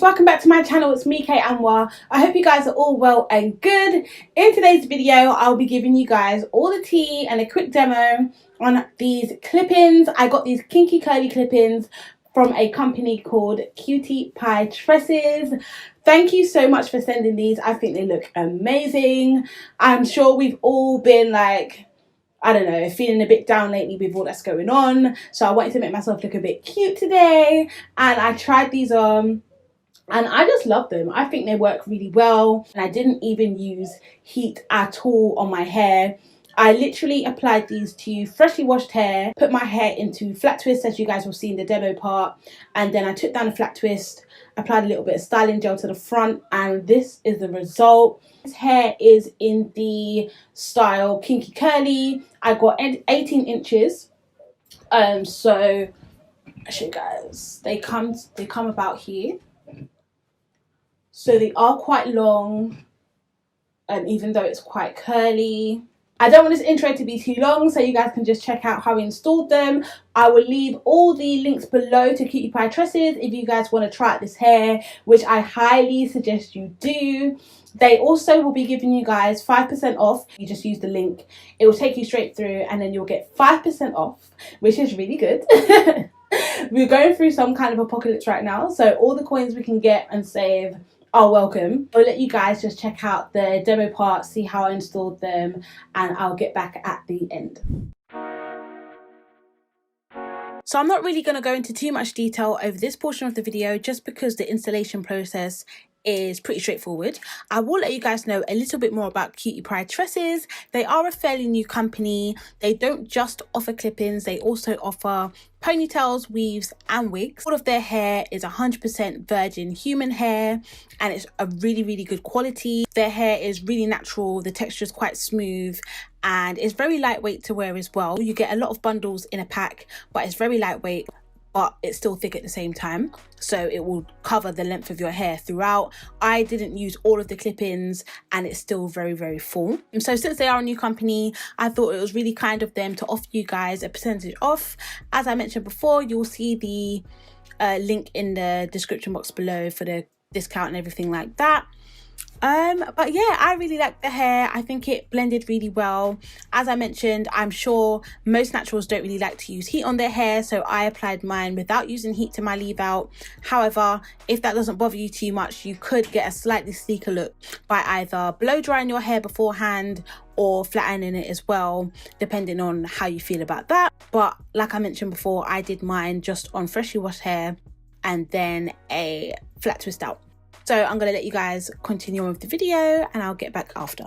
welcome back to my channel. It's me, Kate Anwar. I hope you guys are all well and good. In today's video, I'll be giving you guys all the tea and a quick demo on these clip-ins. I got these kinky curly clip-ins from a company called CutiePieTresses. Thank you so much for sending these. I think they look amazing. I'm sure we've all been like, I don't know, feeling a bit down lately with all that's going on. So I wanted to make myself look a bit cute today. And I tried these on and I just love them. I think they work really well. And I didn't even use heat at all on my hair. I literally applied these to freshly washed hair, put my hair into flat twists as you guys will see in the demo part. And then I took down a flat twist, applied a little bit of styling gel to the front, and this is the result. This hair is in the style kinky curly. I got 18 inches. So I'll show you guys. They come about here. So they are quite long, even though it's quite curly. I don't want this intro to be too long, so you guys can just check out how I installed them. I will leave all the links below to CutiePieTresses if you guys want to try out this hair, which I highly suggest you do. They also will be giving you guys 5% off. You just use the link. It will take you straight through and then you'll get 5% off, which is really good. We're going through some kind of apocalypse right now, so all the coins we can get and save are welcome. I'll let you guys just check out the demo part, see how I installed them, and I'll get back at the end. So I'm not really going to go into too much detail over this portion of the video just because the installation process is pretty straightforward. I will let you guys know a little bit more about CutiePieTresses. They are a fairly new company. They don't just offer clip-ins, they also offer ponytails, weaves and wigs. All of their hair is 100% virgin human hair and it's a really good quality. Their hair is really natural, the texture is quite smooth and it's very lightweight to wear as well. You get a lot of bundles in a pack, but it's very lightweight, but it's still thick at the same time, so it will cover the length of your hair throughout. I didn't use all of the clip-ins and it's still very full. And so since they are a new company, I thought it was really kind of them to offer you guys a percentage off. As I mentioned before, you'll see the link in the description box below for the discount and everything like that. But yeah, I really like the hair. I think it blended really well. As I mentioned, I'm sure most naturals don't really like to use heat on their hair, so I applied mine without using heat to my leave out. However, if that doesn't bother you too much, you could get a slightly sleeker look by either blow drying your hair beforehand or flattening it as well, depending on how you feel about that. But like I mentioned before, I did mine just on freshly washed hair and then a flat twist out. So I'm going to let you guys continue on with the video and I'll get back after.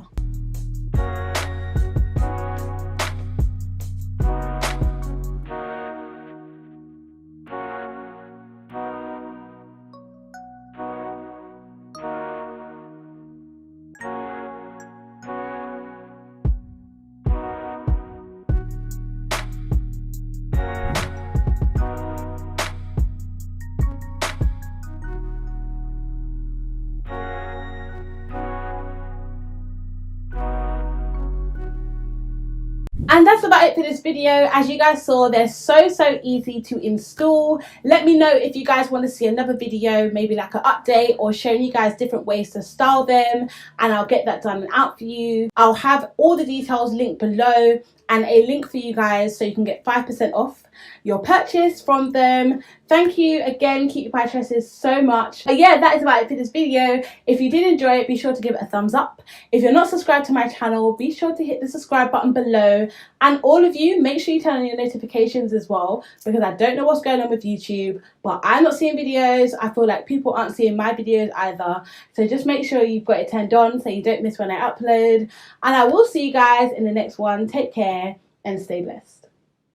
And that's about it for this video. As you guys saw, they're so easy to install. Let me know if you guys want to see another video, maybe like an update or showing you guys different ways to style them, and I'll get that done and out for you. I'll have all the details linked below and a link for you guys so you can get 5% off your purchase from them. Thank you again, CutiePieTresses, so much. But yeah, that is about it for this video. If you did enjoy it, be sure to give it a thumbs up. If you're not subscribed to my channel, be sure to hit the subscribe button below. And all of you, make sure you turn on your notifications as well, because I don't know what's going on with YouTube, but I'm not seeing videos. I feel like people aren't seeing my videos either. So just make sure you've got it turned on so you don't miss when I upload. And I will see you guys in the next one. Take care and stay blessed.